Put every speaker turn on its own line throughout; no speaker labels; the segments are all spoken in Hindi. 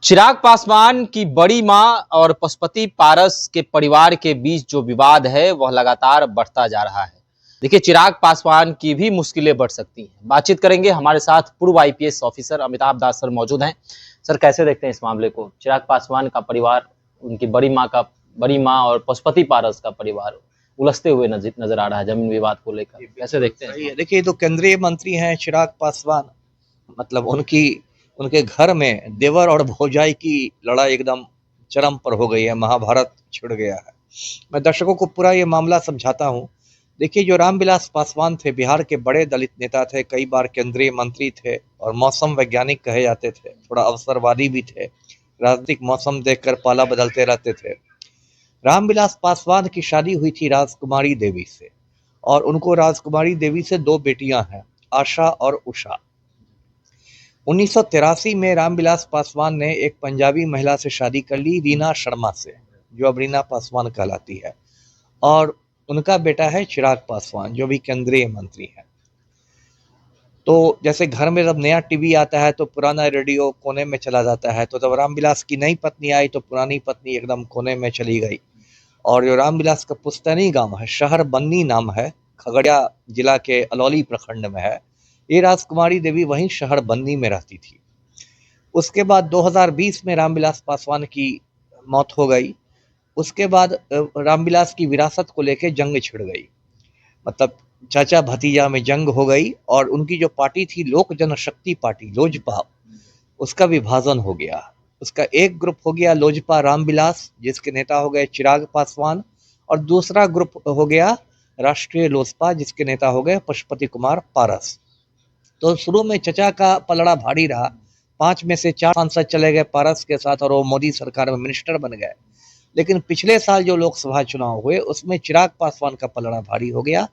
चिराग पासवान की बड़ी मां और पशुपति पारस के परिवार के बीच जो विवाद है वह लगातार बढ़ता जा रहा है। देखिए, चिराग पासवान की भी मुश्किलें बढ़ सकती हैं। बातचीत करेंगे, हमारे साथ पूर्व आईपीएस ऑफिसर अमिताभ दास सर मौजूद हैं। सर, कैसे देखते हैं इस मामले को? चिराग पासवान का परिवार, उनकी बड़ी मां और पशुपति पारस का परिवार उलझते हुए नजर आ रहा है जमीन विवाद को लेकर। कैसे देखते हैं?
सही है। देखिए, तो केंद्रीय मंत्री हैं चिराग पासवान। मतलब उनके घर में देवर और भौजाई की लड़ाई एकदम चरम पर हो गई है, महाभारत छिड़ गया है। मैं दर्शकों को पूरा ये मामला समझाता हूँ। देखिए, जो रामविलास पासवान थे, बिहार के बड़े दलित नेता थे, कई बार केंद्रीय मंत्री थे और मौसम वैज्ञानिक कहे जाते थे, थोड़ा अवसरवादी भी थे। राजनीतिक मौसम देखकर पाला बदलते रहते थे। रामविलास पासवान की शादी हुई थी राजकुमारी देवी से, और उनको राजकुमारी देवी से दो बेटियां हैं, आशा और उषा। 1983 में रामविलास पासवान ने एक पंजाबी महिला से शादी कर ली, रीना शर्मा से, जो अब रीना पासवान कहलाती है। और उनका बेटा है चिराग पासवान, जो भी केंद्रीय मंत्री है। तो जैसे घर में जब नया टीवी आता है तो पुराना रेडियो कोने में चला जाता है, तो जब रामविलास की नई पत्नी आई तो पुरानी पत्नी एकदम कोने में चली गई। और जो रामविलास का पुश्तैनी गांव है, शहर बन्नी नाम है, खगड़िया जिला के अलौली प्रखंड में है, ये राजकुमारी देवी वहीं शहर बन्नी में रहती थी। उसके बाद 2020 में रामविलास पासवान की मौत हो गई। उसके बाद रामविलास की विरासत को लेकर जंग छिड़ गई। मतलब चाचा भतीजा में जंग हो गई, और उनकी जो पार्टी थी लोक जनशक्ति पार्टी, लोजपा, उसका विभाजन हो गया। उसका एक ग्रुप हो गया लोजपा रामविलास, जिसके नेता हो गए चिराग पासवान, और दूसरा ग्रुप हो गया राष्ट्रीय लोजपा, जिसके नेता हो गए पशुपति कुमार पारस। तो शुरू में चचा का पलड़ा भारी रहा। 5 में से 4 सांसद चले गए पारस के साथ, और वो मोदी सरकार में मिनिस्टर बन गए। लेकिन पिछले साल जो लोकसभा चुनाव हुए उसमें चिराग पासवान का पलड़ा भारी हो गया।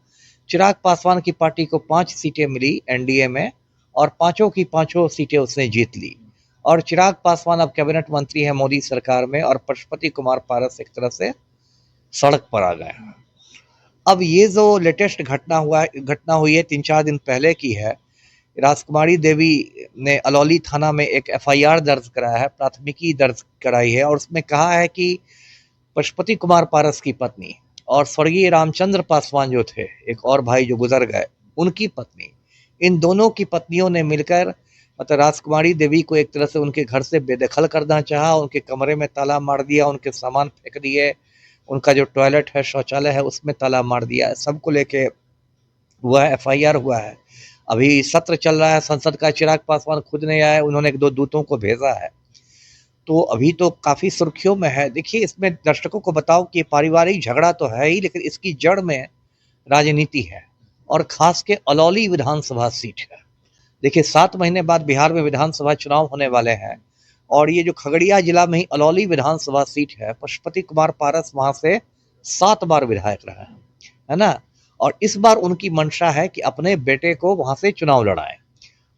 चिराग पासवान की पार्टी को 5 सीटें मिली एनडीए में, और पांचों की पांचों सीटें उसने जीत ली। और चिराग पासवान अब कैबिनेट मंत्री है मोदी सरकार में, और पशुपति कुमार पारस एक तरह से सड़क पर आ गए हैं। अब ये जो लेटेस्ट घटना हुई है 3-4 दिन पहले की है। राजकुमारी देवी ने अलौली थाना में एक एफआईआर दर्ज कराया है, प्राथमिकी दर्ज कराई है, और उसमें कहा है कि पशुपति कुमार पारस की पत्नी और स्वर्गीय रामचंद्र पासवान जो थे, एक और भाई जो गुजर गए, उनकी पत्नी, इन दोनों की पत्नियों ने मिलकर मतलब राजकुमारी देवी को एक तरह से उनके घर से बेदखल करना चाहा। उनके कमरे में ताला मार दिया, उनके सामान फेंक दिए, उनका जो टॉयलेट है, शौचालय है, उसमें ताला मार दिया। सबको लेके हुआ है, एफआईआर हुआ है। अभी सत्र चल रहा है संसद का, चिराग पासवान खुद नहीं आए, उन्होंने 2 दूतों को भेजा है। तो अभी तो काफी सुर्खियों में है। देखिए, इसमें दर्शकों को बताओ कि पारिवारिक झगड़ा तो है ही, लेकिन इसकी जड़ में राजनीति है, और खास के अलौली विधानसभा सीट है। देखिए, 7 महीने बाद बिहार में विधानसभा चुनाव होने वाले हैं, और ये जो खगड़िया जिला में ही अलौली विधानसभा सीट है, पशुपति कुमार पारस वहां से 7 बार विधायक रहे हैं, है ना। और इस बार उनकी मंशा है कि अपने बेटे को वहां से चुनाव लड़ाएं,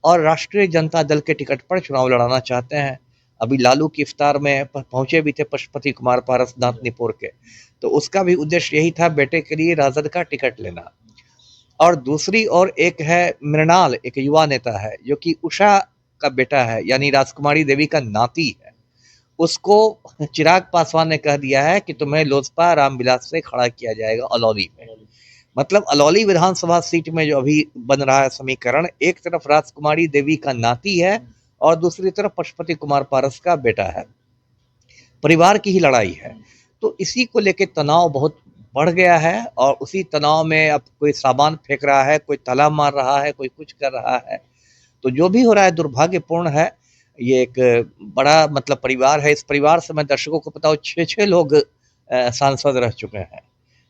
और राष्ट्रीय जनता दल के टिकट पर चुनाव लड़ाना चाहते हैं। अभी लालू की इफ्तार में पहुंचे भी थे पशुपति कुमार पारस दांतनीपुर के, तो उसका भी उद्देश्य यही था, बेटे के लिए राजद का टिकट लेना। और दूसरी ओर एक है मृणाल, एक युवा नेता है जो कि उषा का बेटा है, यानी राजकुमारी देवी का नाती है। उसको चिराग पासवान ने कह दिया है कि तुम्हें लोजपा रामविलास से खड़ा किया जाएगा अलौली में। मतलब अलौली विधानसभा सीट में जो अभी बन रहा है समीकरण, एक तरफ राजकुमारी देवी का नाती है और दूसरी तरफ पशुपति कुमार पारस का बेटा है। परिवार की ही लड़ाई है। तो इसी को लेके तनाव बहुत बढ़ गया है, और उसी तनाव में अब कोई सामान फेंक रहा है, कोई ताला मार रहा है, कोई कुछ कर रहा है। तो जो भी हो रहा है दुर्भाग्यपूर्ण है। ये एक बड़ा मतलब परिवार है। इस परिवार से मैं दर्शकों को बताऊं, 6-6 लोग सांसद रह चुके हैं,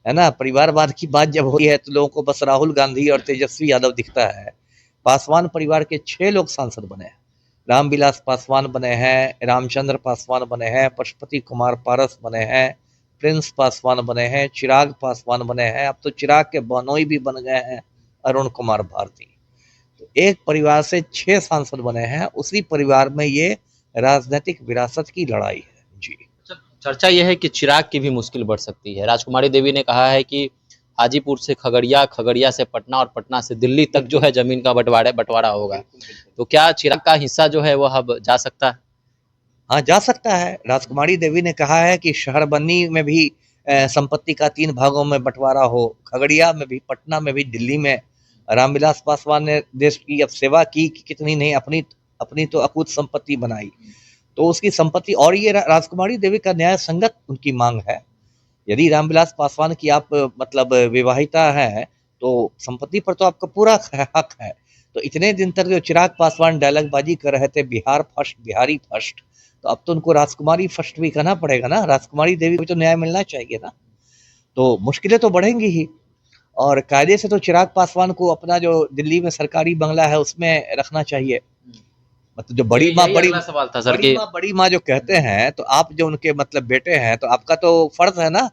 है ना। परिवारवाद की बात जब होती है तो लोगों को बस राहुल गांधी और तेजस्वी यादव दिखता है। पासवान परिवार के 6 लोग सांसद बने हैं। रामविलास पासवान बने हैं, रामचंद्र पासवान बने हैं, पशुपति कुमार पारस बने हैं, प्रिंस पासवान बने हैं, चिराग पासवान बने हैं, अब तो चिराग के बहनोई भी बन गए हैं, अरुण कुमार भारती। तो एक परिवार से 6 सांसद बने हैं। उसी परिवार में ये राजनीतिक विरासत की लड़ाई है जी।
चर्चा यह है कि चिराग की भी मुश्किल बढ़ सकती है। राजकुमारी देवी ने कहा है कि हाजीपुर से खगड़िया, खगड़िया से पटना और पटना से दिल्ली तक जो है जमीन का बंटवारा होगा। तो क्या चिराग का हिस्सा जो है वह अब जा सकता है?
हाँ, जा सकता है। राजकुमारी देवी ने कहा है कि शहरबन्नी में भी संपत्ति का 3 भागों में बंटवारा हो, खगड़िया में भी, पटना में भी, दिल्ली में। रामविलास पासवान ने देश की अब सेवा की कि कितनी नहीं, अपनी अपनी तो अकूत संपत्ति बनाई। तो उसकी संपत्ति, और ये राजकुमारी देवी का न्याय संगत उनकी मांग है। यदि रामविलास पासवान की आप मतलब विवाहिता है, तो संपत्ति पर तो आपका पूरा हक है। तो इतने दिन तक जो चिराग पासवान डायलॉगबाजी कर रहे थे, बिहार फर्स्ट, बिहारी फर्स्ट, तो अब तो उनको राजकुमारी फर्स्ट भी कहना पड़ेगा ना। राजकुमारी देवी को तो न्याय मिलना चाहिए ना। तो मुश्किलें तो बढ़ेंगी ही। और कायदे से तो चिराग पासवान को अपना जो दिल्ली में सरकारी बंगला है उसमें रखना चाहिए। मतलब जो बड़ी माँ,
यही अगला सवाल था सर कि
बड़ी माँ जो कहते हैं, तो आप जो उनके मतलब बेटे हैं, तो आपका तो फर्ज है ना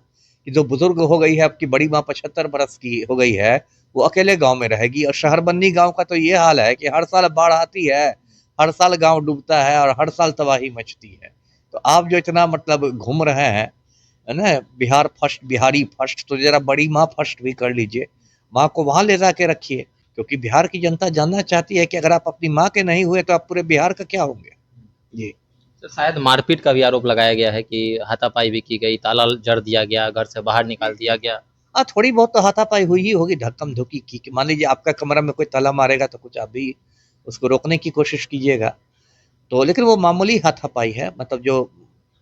कि जो बुजुर्ग हो गई है, आपकी बड़ी माँ 75 बरस की हो गई है, वो अकेले गांव में रहेगी। और शहरबन्नी गांव का तो ये हाल है कि हर साल बाढ़ आती है, हर साल गांव डूबता है और हर साल तबाही मचती है। तो आप जो इतना मतलब घूम रहे हैं, है ना, बिहार फर्स्ट, बिहारी फर्स्ट, तो जरा बड़ी माँ फर्स्ट भी कर लीजिए। माँ को वहां ले जाके रखिए, क्योंकि बिहार की जनता जानना चाहती है कि अगर आप अपनी माँ के नहीं हुए तो आप पूरे बिहार का क्या होंगे। जी।
तो शायद मारपीट का भी आरोप लगाया गया है कि हाथापाई भी की गई, ताला जड़ दिया गया, घर से बाहर निकाल दिया गया।
हाँ, थोड़ी बहुत तो हाथापाई हुई ही होगी, धक्कम धुक्की की, कि मान लीजिए आपका कमरा में कोई ताला मारेगा तो कुछ आप भी उसको रोकने की कोशिश कीजिएगा। तो लेकिन वो मामूली हाथापाई है। मतलब जो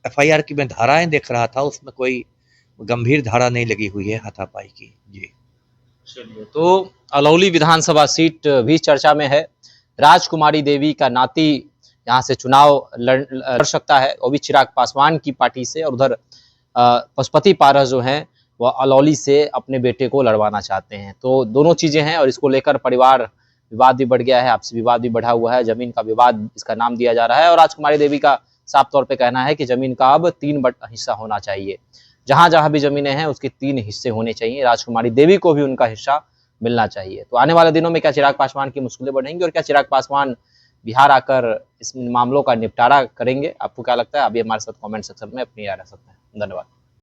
एफआईआर की मैं धाराएं देख रहा था, उसमें कोई गंभीर धारा नहीं लगी हुई है हाथापाई की। जी।
चलिए, तो अलौली विधानसभा सीट भी चर्चा में है। राजकुमारी देवी का नाती यहाँ से चुनाव लड़ सकता है, वो भी चिराग पासवान की पार्टी से, और उधर पशुपति पारस जो हैं वह अलौली से अपने बेटे को लड़वाना चाहते हैं। तो दोनों चीजें हैं और इसको लेकर परिवार विवाद भी बढ़ गया है, आपसी विवाद भी बढ़ा हुआ है, जमीन का विवाद इसका नाम दिया जा रहा है। और राजकुमारी देवी का साफ तौर पर कहना है कि जमीन का अब 3 हिस्सा होना चाहिए। जहां जहां भी जमीनें हैं उसके 3 हिस्से होने चाहिए, राजकुमारी देवी को भी उनका हिस्सा मिलना चाहिए। तो आने वाले दिनों में क्या चिराग पासवान की मुश्किलें बढ़ेंगी और क्या चिराग पासवान बिहार आकर इस मामलों का निपटारा करेंगे? आपको क्या लगता है? आप भी हमारे साथ कमेंट सेक्शन में अपनी राय रख सकते हैं। धन्यवाद।